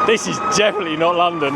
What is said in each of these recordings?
This is definitely not London.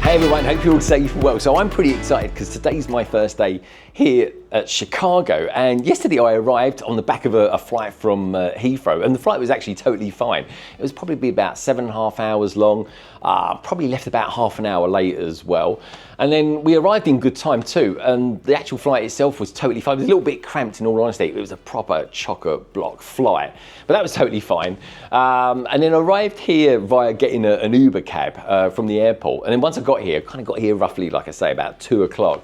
Hey everyone, hope you're all safe and well. So I'm pretty excited because today's my first day here at Chicago, and yesterday I arrived on the back of a flight from Heathrow, and the flight was actually totally fine. It was probably about 7.5 hours long, probably left about half an hour late as well. And then we arrived in good time too, and the actual flight itself was totally fine. It was a little bit cramped in all honesty. It was a proper chock-a-block flight, but that was totally fine. And then arrived here via getting an Uber cab from the airport. And then once I got here, kind of got here roughly, like I say, about 2 o'clock.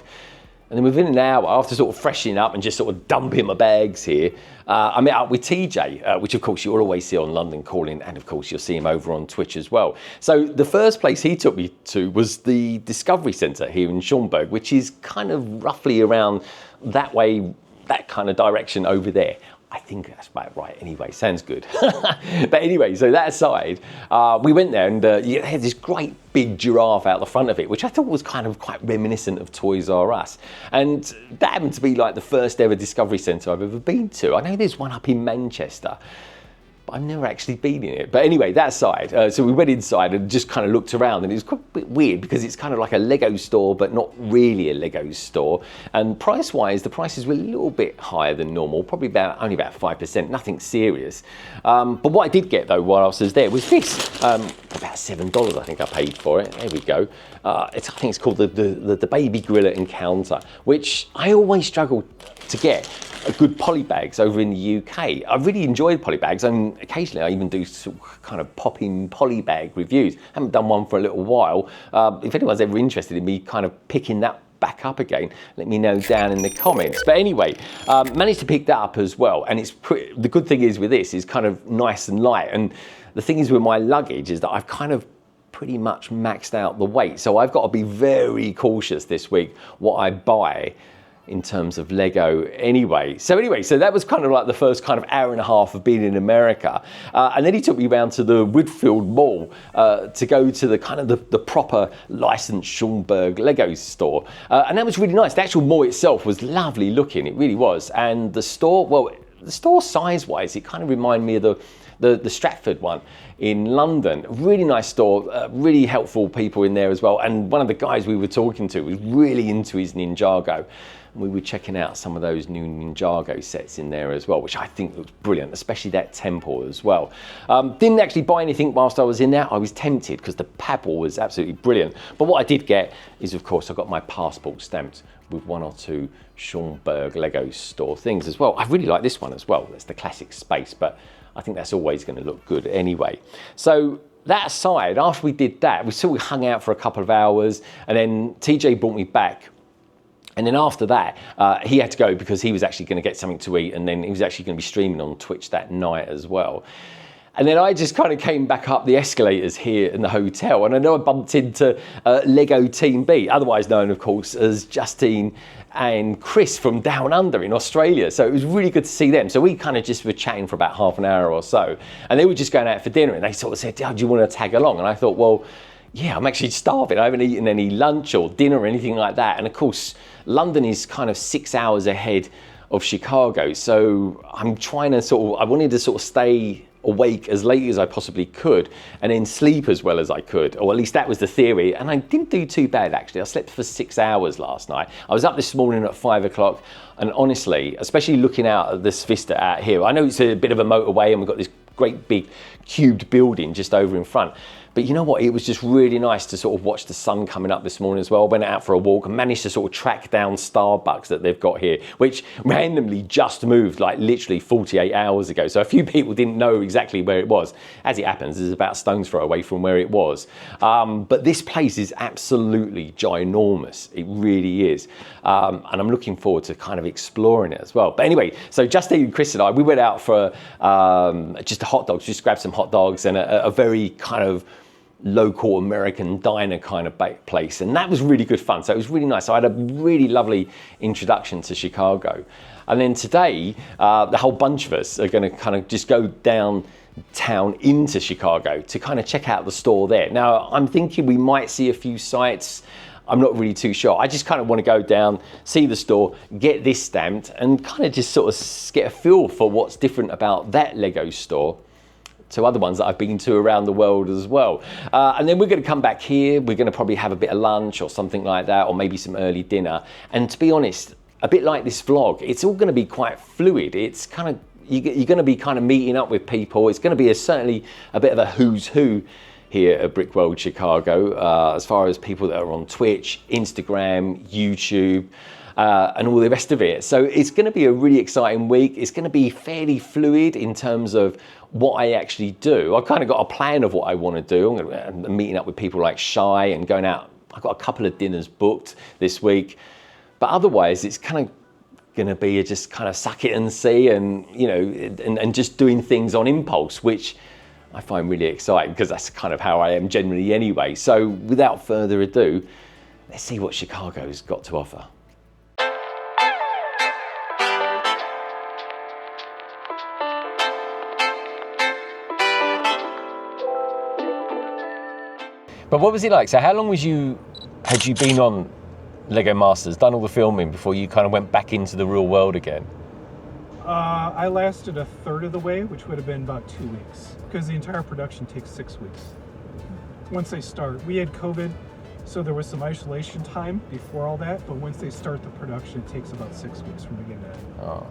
And then within an hour, after sort of freshening up and just sort of dumping my bags here, I met up with TJ, which of course you'll always see on London Calling, and of course you'll see him over on Twitch as well. So the first place he took me to was the Discovery Centre here in Schaumburg, which is kind of roughly around that way, that kind of direction over there. I think that's about right anyway, sounds good. But anyway, so that aside, we went there and you had this great big giraffe out the front of it, which I thought was kind of quite reminiscent of Toys R Us. And that happened to be like the first ever Discovery Centre I've ever been to. I know there's one up in Manchester, but I've never actually been in it. But anyway, that aside, so we went inside and just kind of looked around, and it was quite a bit weird because it's kind of like a Lego store, but not really a Lego store. And price-wise, the prices were a little bit higher than normal, probably only about 5%, nothing serious. But what I did get though while I was there was this, about $7 I think I paid for it. There we go. I think it's called the Baby Gorilla Encounter, which I always struggle to get good poly bags over in the UK. I really enjoyed poly bags, and occasionally I even do sort of kind of pop-in poly bag reviews. Haven't done one for a little while. If anyone's ever interested in me kind of picking that back up again, let me know down in the comments. But anyway, managed to pick that up as well, and the good thing is with this is kind of nice and light. And the thing is with my luggage is that I've kind of pretty much maxed out the weight, so I've got to be very cautious this week what I buy in terms of Lego anyway. So that was kind of like the first kind of hour and a half of being in America. And then he took me around to the Woodfield Mall to go to the kind of the proper licensed Schaumburg Lego store. And that was really nice. The actual mall itself was lovely looking, it really was. And the store, well, the store size-wise, it kind of reminded me of the Stratford one in London. Really nice store, really helpful people in there as well. And one of the guys we were talking to was really into his Ninjago. We were checking out some of those new Ninjago sets in there as well, which I think looks brilliant, especially that temple as well. Didn't actually buy anything whilst I was in there. I was tempted because the paddle was absolutely brilliant. But what I did get is, of course, I got my passport stamped with 1 or 2 Schaumburg Lego store things as well. I really like this one as well. That's the classic space, but I think that's always going to look good anyway. So that aside, after we did that, we sort of hung out for a couple of hours, and then TJ brought me back. And then after that, he had to go because he was actually going to get something to eat, and then he was actually going to be streaming on Twitch that night as well. And then I just kind of came back up the escalators here in the hotel, and I know I bumped into Lego Team B, otherwise known, of course, as Justine and Chris from Down Under in Australia. So it was really good to see them. So we kind of just were chatting for about half an hour or so, and they were just going out for dinner, and they sort of said, "Oh, do you want to tag along?" And I thought, well, yeah, I'm actually starving. I haven't eaten any lunch or dinner or anything like that. And of course, London is kind of 6 hours ahead of Chicago. So I'm trying to I wanted to sort of stay awake as late as I possibly could and then sleep as well as I could, or at least that was the theory. And I didn't do too bad, actually. I slept for 6 hours last night. I was up this morning at 5 o'clock. And honestly, especially looking out at this vista out here, I know it's a bit of a motorway and we've got this great big cubed building just over in front. But you know what, it was just really nice to sort of watch the sun coming up this morning as well. Went out for a walk and managed to sort of track down Starbucks that they've got here, which randomly just moved like literally 48 hours ago. So a few people didn't know exactly where it was. As it happens, it's about a stone's throw away from where it was. But this place is absolutely ginormous. It really is. And I'm looking forward to kind of exploring it as well. But anyway, so Justine and Chris and I, we went out for just hot dogs, just grabbed some hot dogs and a very kind of local American diner kind of place, and that was really good fun. So it was really nice. So I had a really lovely introduction to Chicago, and then today the whole bunch of us are going to kind of just go downtown into Chicago to kind of check out the store there. Now I'm thinking we might see a few sites. I'm not really too sure. I just kind of want to go down, see the store, get this stamped, and kind of just sort of get a feel for what's different about that Lego store to other ones that I've been to around the world as well. And then we're going to come back here. We're going to probably have a bit of lunch or something like that, or maybe some early dinner. And to be honest, a bit like this vlog, it's all going to be quite fluid. It's kind of, you're going to be kind of meeting up with people. It's going to be certainly a bit of a who's who here at Brickworld Chicago, as far as people that are on Twitch, Instagram, YouTube, and all the rest of it. So it's going to be a really exciting week. It's going to be fairly fluid in terms of what I actually do. I've kind of got a plan of what I want to do. I'm meeting up with people like Shy and going out. I've got a couple of dinners booked this week, but otherwise it's kind of going to be just kind of suck it and see, and you know, and just doing things on impulse, which I find really exciting because that's kind of how I am generally anyway. So without further ado, let's see what Chicago's got to offer. But what was it like? So how long had you been on Lego Masters, done all the filming before you kind of went back into the real world again? I lasted a third of the way, which would have been about 2 weeks, because the entire production takes 6 weeks. Once they start, we had COVID, so there was some isolation time before all that, but once they start the production, it takes about 6 weeks from beginning to end. Oh.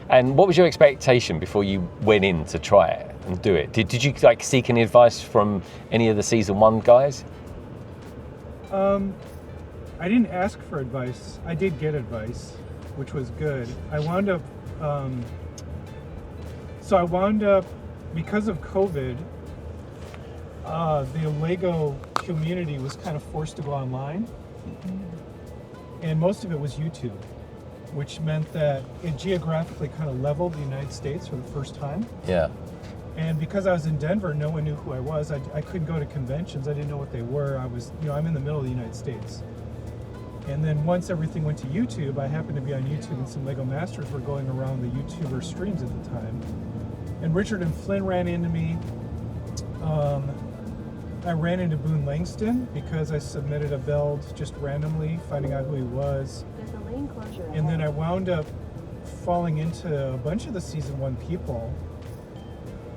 And what was your expectation before you went in to try it and do it? Did you like seek any advice from any of the season 1 guys? I didn't ask for advice. I did get advice, which was good. I wound up, because of COVID, the Lego community was kind of forced to go online, and most of it was YouTube, which meant that it geographically kind of leveled the United States for the first time. Yeah. And because I was in Denver, no one knew who I was. I couldn't go to conventions. I didn't know what they were. I'm in the middle of the United States. And then once everything went to YouTube, I happened to be on YouTube, and some Lego Masters were going around the YouTuber streams at the time. And Richard and Flynn ran into me. I ran into Boone Langston because I submitted a build just randomly, finding out who he was. And then I wound up falling into a bunch of the season 1 people,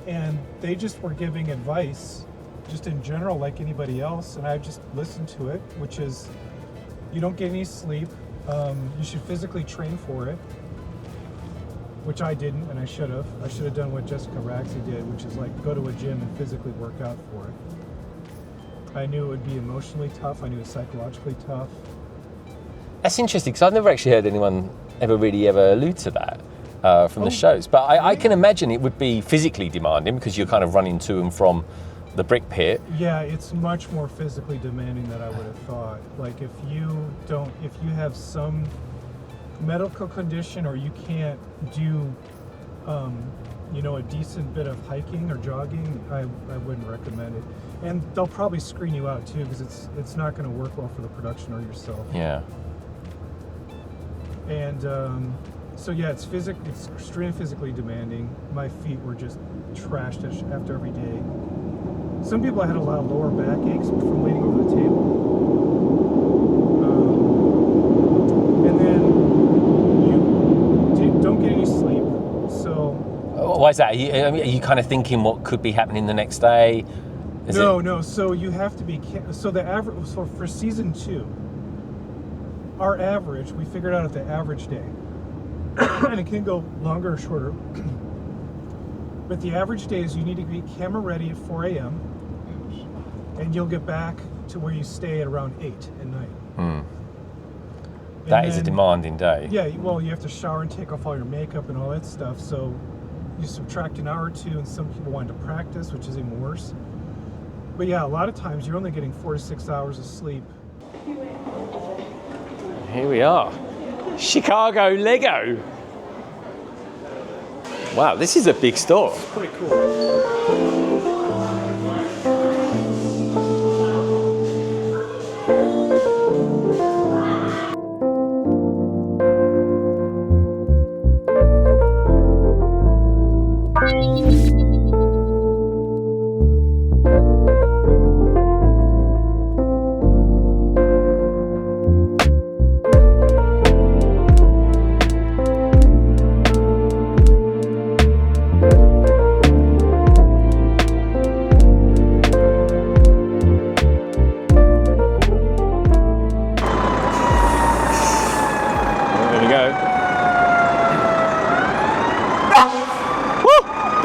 and they just were giving advice just in general like anybody else, and I just listened to it, which is, you don't get any sleep, you should physically train for it, which I didn't, and I should have. I should have done what Jessica Raxey did, which is like go to a gym and physically work out for it. I knew it would be emotionally tough, I knew it was psychologically tough. That's interesting, because I've never actually heard anyone ever allude to that from the shows. But I can imagine it would be physically demanding because you're kind of running to and from the brick pit. Yeah, it's much more physically demanding than I would have thought. Like if you have some medical condition, or you can't do, a decent bit of hiking or jogging, I wouldn't recommend it. And they'll probably screen you out too, because it's not going to work well for the production or yourself. Yeah. And so yeah, it's extremely physically demanding. My feet were just trashed after every day. Some people had a lot of lower back aches from leaning over the table. And then you don't get any sleep. So why is that? Are you kind of thinking what could be happening the next day? No. So you have to be. So the average. So for season 2, our average, we figured out at the average day, and it can go longer or shorter. But the average day is you need to be camera ready at 4 a.m. and you'll get back to where you stay at around 8 at night. That is a demanding day. Yeah, well, you have to shower and take off all your makeup and all that stuff. So you subtract an hour or two, and some people want to practice, which is even worse. But yeah, a lot of times you're only getting 4 to 6 hours of sleep. Here we are, Chicago Lego. Wow, this is a big store. It's pretty cool.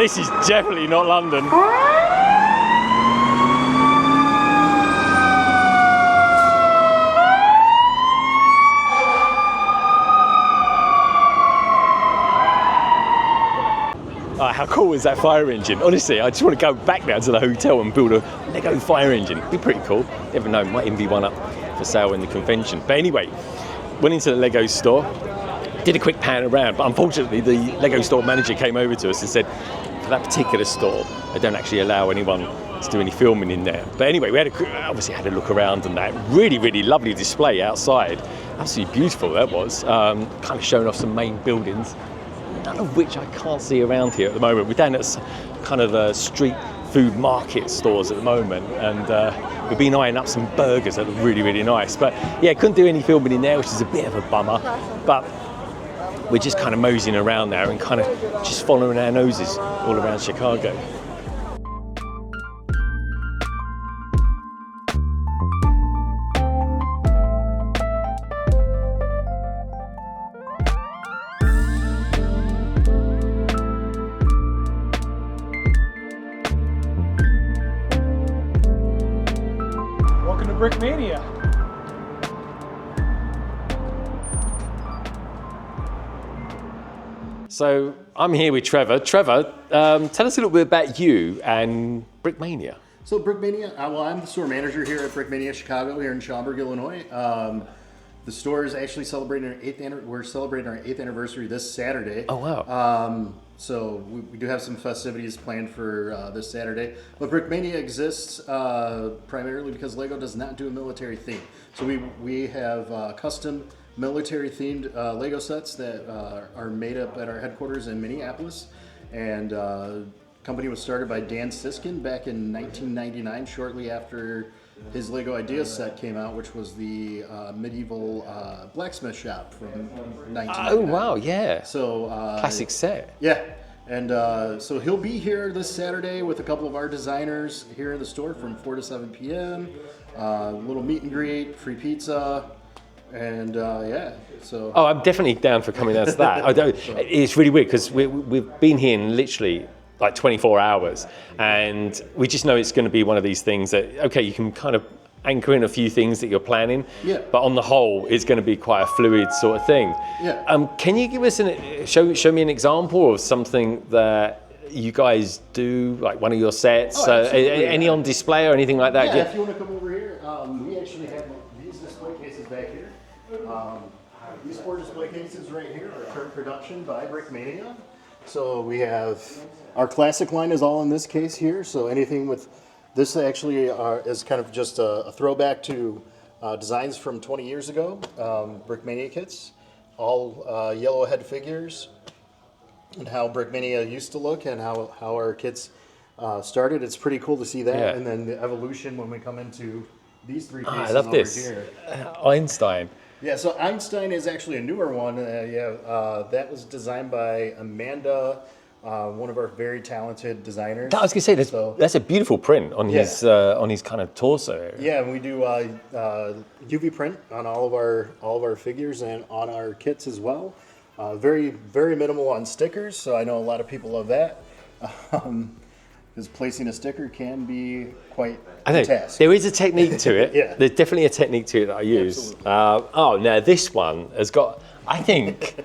this is definitely not London. How cool is that fire engine? Honestly, I just want to go back now to the hotel and build a Lego fire engine. It'd be pretty cool. Never know, might even be one up for sale in the convention. But anyway, went into the Lego store, did a quick pan around, but unfortunately the Lego store manager came over to us and said, for that particular store, they don't actually allow anyone to do any filming in there. But anyway, we obviously had a look around and that. Really, really lovely display outside. Absolutely beautiful that was. Kind of showing off some main buildings, none of which I can't see around here at the moment. We're down at kind of street food market stores at the moment, and we've been eyeing up some burgers that look really, really nice. But yeah, couldn't do any filming in there, which is a bit of a bummer. But we're just kind of moseying around there and kind of just following our noses all around Chicago. Welcome to Brickmania. So I'm here with Trevor. Trevor, tell us a little bit about you and Brickmania. So Brickmania, well, I'm the store manager here at Brickmania Chicago here in Schaumburg, Illinois. The store is actually celebrating we're celebrating our 8th anniversary this Saturday. Oh, wow. So we do have some festivities planned for this Saturday. But Brickmania exists primarily because Lego does not do a military theme. So we have custom military themed Lego sets that are made up at our headquarters in Minneapolis. And company was started by Dan Siskin back in 1999, shortly after his Lego Ideas set came out, which was the medieval blacksmith shop from 1999. Oh, wow, yeah. So classic set. Yeah, and so he'll be here this Saturday with a couple of our designers here in the store from 4 to 7 p.m. Little meet and greet, free pizza, and yeah. So. Oh, I'm definitely down for coming down to that. It's really weird because we've been here in literally like 24 hours, and we just know it's going to be one of these things that, okay, you can kind of anchor in a few things that you're planning, yeah, but on the whole, it's going to be quite a fluid sort of thing. Yeah. Can you give us show me an example of something that you guys do, like one of your sets? Any on display or anything like that? Yeah, if you want to come over here, we actually have these display cases back here. These 4 display cases right here are current production by Brickmania. So we have our classic line is all in this case here. So anything with this actually is kind of just a throwback to designs from 20 years ago. Brickmania kits, all yellow head figures, and how Brickmania used to look and how our kits started. It's pretty cool to see that, yeah. And then the evolution when we come into these 3 cases. I love over this. Here. Einstein. Yeah, so Einstein is actually a newer one. That was designed by Amanda, one of our very talented designers. I was going to say, that's a beautiful print on his kind of torso area. Yeah, and we do UV print on all of our figures and on our kits as well. Very, very minimal on stickers, so I know a lot of people love that. Because placing a sticker can be quite a task. There is a technique to it. Yeah. There's definitely a technique to it that I use. Now this one has got, I think,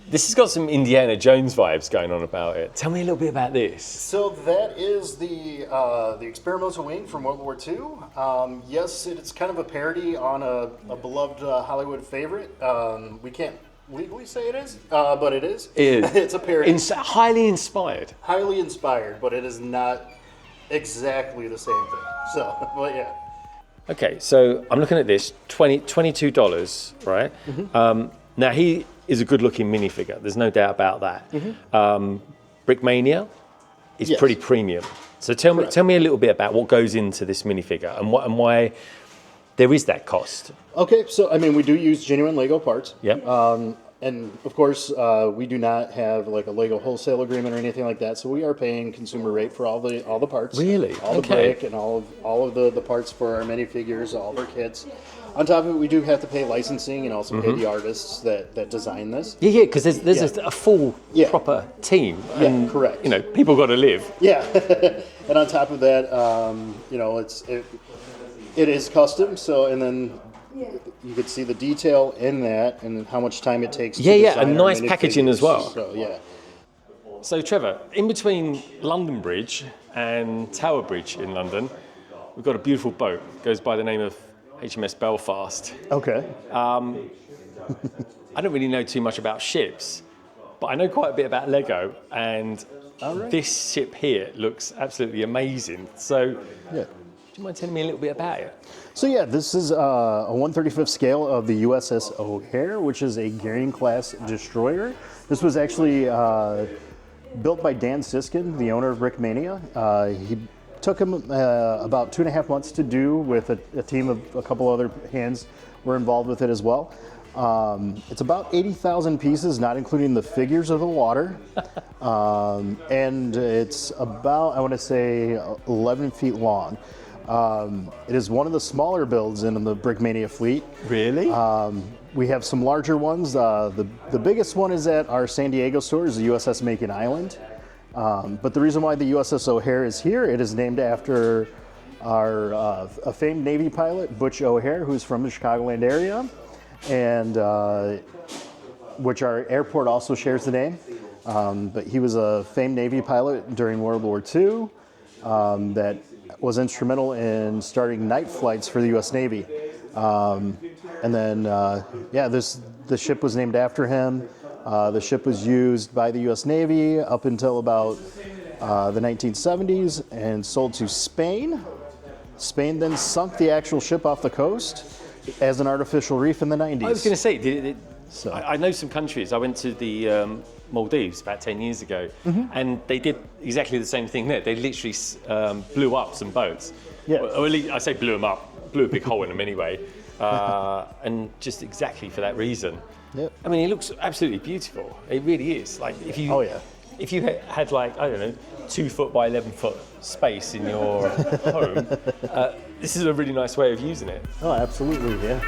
this has got some Indiana Jones vibes going on about it. Tell me a little bit about this. So that is the experimental wing from World War II. Yes, it's kind of a parody on a beloved Hollywood favorite. We can't legally say it is, but it is. It is. It's a parody. Highly inspired. Highly inspired, but it is not exactly the same thing. So, but yeah. Okay, so I'm looking at this, $22, right? Mm-hmm. Now he is a good-looking minifigure. There's no doubt about that. Mm-hmm. Brickmania is pretty premium. So tell me a little bit about what goes into this minifigure and why there is that cost. Okay, so I mean we do use genuine Lego parts. Yep. And of course, we do not have like a Lego wholesale agreement or anything like that, so we are paying consumer rate for all the parts. Really? All the Okay. brick and all of the parts for our minifigures, all of our kits. On top of it, we do have to pay licensing and also pay the artists that design this. Yeah, because there's a full Yeah. proper team. Yeah, And, correct. You know, people got to live. Yeah, and on top of that, you know, it is custom. So, and then you could see the detail in that and how much time it takes. Yeah, to yeah, design and our nice packaging as minifigures. well. So yeah. So, Trevor, in between London Bridge and Tower Bridge in London, we've got a beautiful boat. It goes by the name of HMS Belfast. Okay. I don't really know too much about ships, but I know quite a bit about Lego, and this ship here looks absolutely amazing. So, Yeah. do you mind telling me a little bit about it? So yeah, this is a 1/35th scale of the USS O'Hare, which is a Gearing class destroyer. This was actually built by Dan Siskin, the owner of Brickmania. He took him about 2.5 months to do with a team of a couple other hands were involved with it as well. It's about 80,000 pieces, not including the figures of the water. And it's about, I want to say, 11 feet long. It is one of the smaller builds in the Brickmania fleet. Really? We have some larger ones. The biggest one is at our San Diego store, is the USS Macon Island. But the reason why the USS O'Hare is here, it is named after a famed Navy pilot, Butch O'Hare, who's from the Chicagoland area, and which our airport also shares the name. But he was a famed Navy pilot during World War II that was instrumental in starting night flights for the U.S. Navy. And then, the ship was named after him. The ship was used by the U.S. Navy up until about the 1970s and sold to Spain. Spain then sunk the actual ship off the coast as an artificial reef in the 90s. I was going to say, So- I know some countries. I went to the Maldives about 10 years ago, and they did exactly the same thing there. They literally blew up some boats. Yeah. Or at least, I say blew them up, blew a big hole in them anyway, and just exactly for that reason. Yep. I mean, it looks absolutely beautiful. It really is. Like if you, Oh, yeah. if you had like, I don't know, 2 foot by 11 foot space in your home, this is a really nice way of using it. Oh, absolutely, yeah.